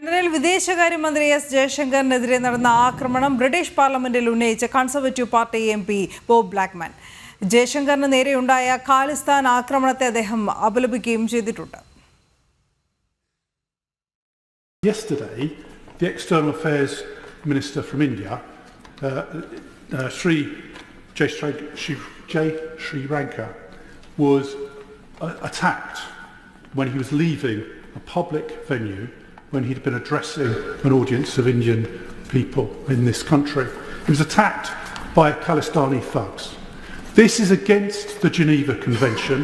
വിദേശകാര്യമന്ത്രി എസ് ജയശങ്കറിനെതിരെ നടന്ന ആക്രമണം ബ്രിട്ടീഷ് പാർലമെന്റിൽ ഉന്നയിച്ച conservative party MP Bob Blackman. ജയശങ്കറിന് നേരെയുണ്ടായ ഖാലിസ്ഥാൻ ആക്രമണത്തെ അദ്ദേഹം അപലപിക്കുകയും ചെയ്തിട്ടുണ്ട്. Yesterday, the External Affairs Minister from India, Jai Sriranka, was attacked when he was leaving a public venue when he'd been addressing an audience of Indian people in this country. He was attacked by Khalistani thugs. This is against the Geneva Convention,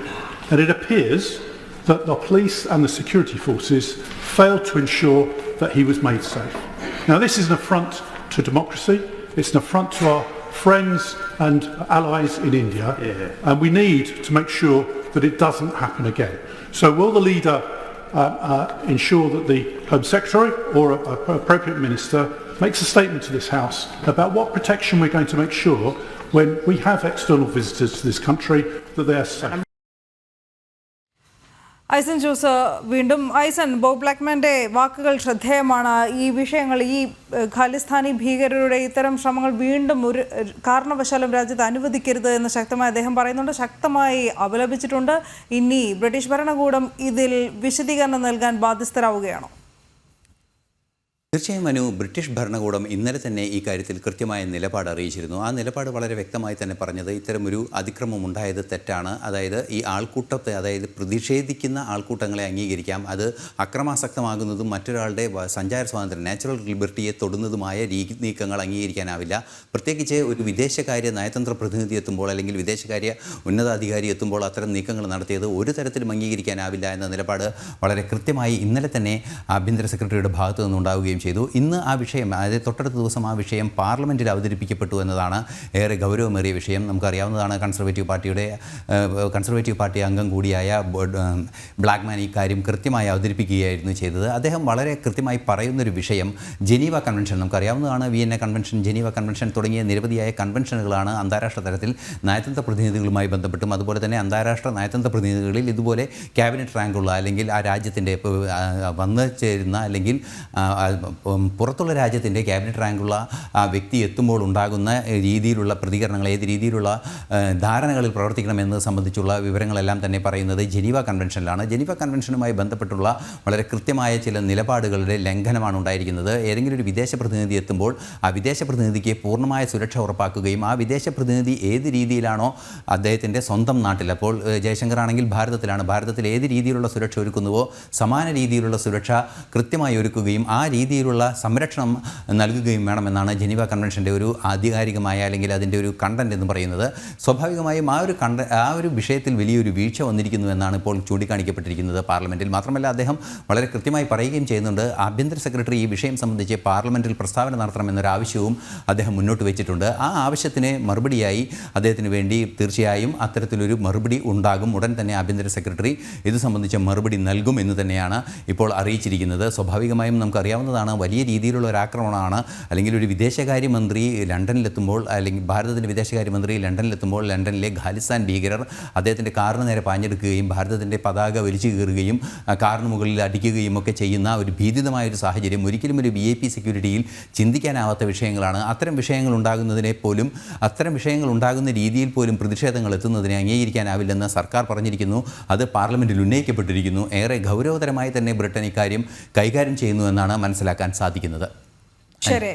and it appears that the police and the security forces failed to ensure that he was made safe. Now, this is an affront to democracy. It's an affront to our friends and allies in India, and we need to make sure that it doesn't happen again. So will the leader ensure that the Home Secretary or an appropriate minister makes a statement to this House about what protection we're going to make sure when we have external visitors to this country that they are safe? ഐസൻ ജോസ് വീണ്ടും. ഐസൻ, Bob ബ്ലാക്ക്മാൻ്റെ വാക്കുകൾ ശ്രദ്ധേയമാണ്. ഈ വിഷയങ്ങൾ, ഈ ഖാലിസ്ഥാനി ഭീകരരുടെ ഇത്തരം ശ്രമങ്ങൾ വീണ്ടും ഒരു കാരണവശാലും രാജ്യത്ത് അനുവദിക്കരുത് എന്ന് ശക്തമായി അദ്ദേഹം പറയുന്നുണ്ട്, ശക്തമായി അപലപിച്ചിട്ടുണ്ട്. ഇനി ബ്രിട്ടീഷ് ഭരണകൂടം ഇതിൽ വിശദീകരണം നൽകാൻ ബാധ്യസ്ഥരാവുകയാണോ? തീർച്ചയായും മനു, ബ്രിട്ടീഷ് ഭരണകൂടം ഇന്നലെ തന്നെ ഈ കാര്യത്തിൽ കൃത്യമായ നിലപാട് അറിയിച്ചിരുന്നു. ആ നിലപാട് വളരെ വ്യക്തമായി തന്നെ പറഞ്ഞത് ഇത്തരമൊരു അതിക്രമം ഉണ്ടായത് തെറ്റാണ്. അതായത് ഈ ആൾക്കൂട്ടത്തെ, അതായത് പ്രതിഷേധിക്കുന്ന ആൾക്കൂട്ടങ്ങളെ അംഗീകരിക്കാം, അത് അക്രമാസക്തമാകുന്നതും മറ്റൊരാളുടെ സഞ്ചാര സ്വാതന്ത്ര്യം, നാച്ചുറൽ ലിബർട്ടിയെ തൊടുന്നതുമായ നീക്കങ്ങൾ അംഗീകരിക്കാനാവില്ല. പ്രത്യേകിച്ച് ഒരു വിദേശകാര്യ നയതന്ത്ര പ്രതിനിധി എത്തുമ്പോൾ അല്ലെങ്കിൽ വിദേശകാര്യ ഉന്നതാധികാരി എത്തുമ്പോൾ അത്തരം നീക്കങ്ങൾ നടത്തിയത് ഒരു തരത്തിലും അംഗീകരിക്കാനാവില്ല എന്ന നിലപാട് വളരെ കൃത്യമായി ഇന്നലെ തന്നെ ആഭ്യന്തര സെക്രട്ടറിയുടെ ഭാഗത്തു നിന്നുണ്ടാവുകയും ചെയ്തു. ഇന്ന് ആ വിഷയം, അതായത് തൊട്ടടുത്ത ദിവസം ആ വിഷയം പാർലമെൻറ്റിൽ അവതരിപ്പിക്കപ്പെട്ടു എന്നതാണ് ഏറെ ഗൗരവമേറിയ വിഷയം. നമുക്കറിയാവുന്നതാണ്, കൺസർവേറ്റീവ് പാർട്ടി അംഗം കൂടിയായ ബ്ലാക്ക്മാൻ ഈ കാര്യം കൃത്യമായി അവതരിപ്പിക്കുകയായിരുന്നു ചെയ്തത്. അദ്ദേഹം വളരെ കൃത്യമായി പറയുന്നൊരു വിഷയം ജനീവ കൺവെൻഷൻ, നമുക്കറിയാവുന്നതാണ്, വിയന്ന കൺവെൻഷൻ, ജനീവ കൺവെൻഷൻ തുടങ്ങിയ നിരവധിയായ കൺവെൻഷനുകളാണ് അന്താരാഷ്ട്ര തലത്തിൽ നയതന്ത്ര പ്രതിനിധികളുമായി ബന്ധപ്പെട്ടും അതുപോലെ തന്നെ അന്താരാഷ്ട്ര നയതന്ത്ര പ്രതിനിധികളിൽ ഇതുപോലെ ക്യാബിനറ്റ് റാങ്കുള്ള അല്ലെങ്കിൽ ആ രാജ്യത്തിൻ്റെ വന്നു ചേരുന്ന അല്ലെങ്കിൽ പുറത്തുള്ള രാജ്യത്തിൻ്റെ ക്യാബിനറ്റ് റാങ്കുള്ള വ്യക്തി എത്തുമ്പോൾ ഉണ്ടാകുന്ന രീതിയിലുള്ള പ്രതികരണങ്ങൾ, ഏത് രീതിയിലുള്ള ധാരണകളിൽ പ്രവർത്തിക്കണമെന്നത് സംബന്ധിച്ചുള്ള വിവരങ്ങളെല്ലാം തന്നെ പറയുന്നത് ജനീവ കൺവെൻഷനിലാണ്. ജനീവ കൺവെൻഷനുമായി ബന്ധപ്പെട്ടുള്ള വളരെ കൃത്യമായ ചില നിലപാടുകളുടെ ലംഘനമാണ് ഉണ്ടായിരിക്കുന്നത്. ഏതെങ്കിലും ഒരു വിദേശ പ്രതിനിധി എത്തുമ്പോൾ ആ വിദേശ പ്രതിനിധിക്ക് പൂർണ്ണമായ സുരക്ഷ ഉറപ്പാക്കുകയും ആ വിദേശ പ്രതിനിധി ഏത് രീതിയിലാണോ അദ്ദേഹത്തിൻ്റെ സ്വന്തം നാട്ടിൽ, അപ്പോൾ ജയശങ്കർ ആണെങ്കിൽ ഭാരതത്തിൽ ഏത് രീതിയിലുള്ള സുരക്ഷ ഒരുക്കുന്നുവോ സമാന രീതിയിലുള്ള സുരക്ഷ കൃത്യമായി ഒരുക്കുകയും ആ രീതിയിലുള്ള സംരക്ഷണം നൽകുകയും വേണമെന്നാണ് ജനീവ കൺവെൻഷൻ്റെ ഒരു ആധികാരികമായ അല്ലെങ്കിൽ അതിൻ്റെ ഒരു കണ്ടന്റ് എന്ന് പറയുന്നത്. സ്വാഭാവികമായും ആ ഒരു വിഷയത്തിൽ വലിയൊരു വീഴ്ച വന്നിരിക്കുന്നു എന്നാണ് ഇപ്പോൾ ചൂണ്ടിക്കാണിക്കപ്പെട്ടിരിക്കുന്നത് പാർലമെൻറ്റിൽ. മാത്രമല്ല അദ്ദേഹം വളരെ കൃത്യമായി പറയുകയും ചെയ്യുന്നുണ്ട്, ആഭ്യന്തര സെക്രട്ടറി ഈ വിഷയം സംബന്ധിച്ച് പാർലമെൻറ്റിൽ പ്രസ്താവന നടത്തണമെന്നൊരാവശ്യവും അദ്ദേഹം മുന്നോട്ട് വെച്ചിട്ടുണ്ട്. ആ ആവശ്യത്തിന് മറുപടിയായി അദ്ദേഹത്തിന് വേണ്ടി തീർച്ചയായും അത്തരത്തിലൊരു മറുപടി ഉണ്ടാകും. ഉടൻ തന്നെ ആഭ്യന്തര സെക്രട്ടറി ഇത് സംബന്ധിച്ച മറുപടി നൽകും എന്ന് തന്നെയാണ് ഇപ്പോൾ അറിയിച്ചിരിക്കുന്നത്. സ്വാഭാവികമായും നമുക്കറിയാവുന്നതാണ്, വലിയ രീതിയിലുള്ള ഒരു ആക്രമണമാണ്. അല്ലെങ്കിൽ ഒരു വിദേശകാര്യമന്ത്രി ലണ്ടനിലെത്തുമ്പോൾ, അല്ലെങ്കിൽ ഭാരതത്തിൻ്റെ വിദേശകാര്യമന്ത്രി ലണ്ടനിലെത്തുമ്പോൾ ലണ്ടനിലെ ഖാലിസ്ഥാൻ ഭീകരർ അദ്ദേഹത്തിൻ്റെ കാറിന് നേരെ പാഞ്ഞെടുക്കുകയും ഭാരതത്തിൻ്റെ പതാക വലിച്ചു കീറുകയും കാറിന് മുകളിൽ അടിക്കുകയും ഒക്കെ ചെയ്യുന്ന ഒരു ഭീതിതമായൊരു സാഹചര്യം ഒരിക്കലും ഒരു VIP സെക്യൂരിറ്റിയിൽ ചിന്തിക്കാനാവാത്ത വിഷയങ്ങളാണ്. അത്തരം വിഷയങ്ങൾ ഉണ്ടാകുന്ന രീതിയിൽ പോലും പ്രതിഷേധങ്ങൾ എത്തുന്നതിനെ അംഗീകരിക്കാനാവില്ലെന്ന് സർക്കാർ പറഞ്ഞിരിക്കുന്നു. അത് പാർലമെൻറ്റിൽ ഉന്നയിക്കപ്പെട്ടിരിക്കുന്നു. ഏറെ ഗൗരവതരമായി തന്നെ ബ്രിട്ടൻ ഇക്കാര്യം കൈകാര്യം ചെയ്യുന്നു എന്നാണ് മനസ്സിലാക്കാൻ സാധിക്കുന്നത്. ശരി.